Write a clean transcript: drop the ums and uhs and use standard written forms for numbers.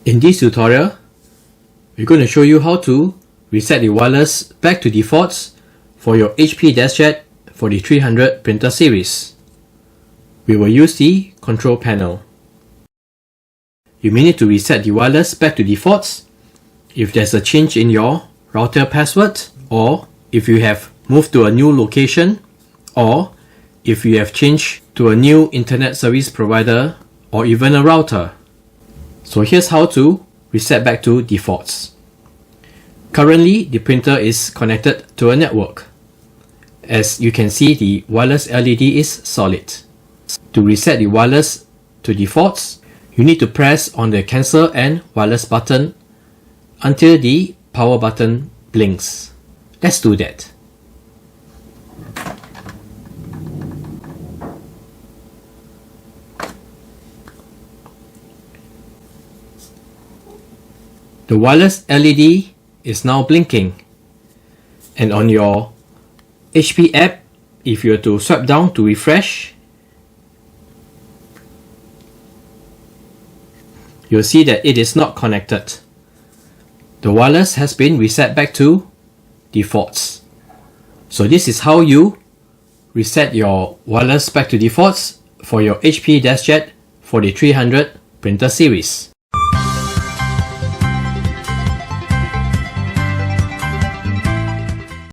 In this tutorial, we're going to show you how to reset the wireless back to defaults for your HP DeskJet 4300 printer series. We will use the control panel. You may need to reset the wireless back to defaults if there's a change in your router password, or if you have moved to a new location, or if you have changed to a new internet service provider or even a router. So here's how to reset back to defaults. Currently, the printer is connected to a network. As you can see, the wireless LED is solid. To reset the wireless to defaults, you need to press on the cancel and wireless button until the power button blinks. Let's do that. The wireless LED is now blinking, and on your HP app, if you were to swipe down to refresh, you'll see that it is not connected. The wireless has been reset back to defaults. So this is how you reset your wireless back to defaults for your HP DeskJet 4300 printer series.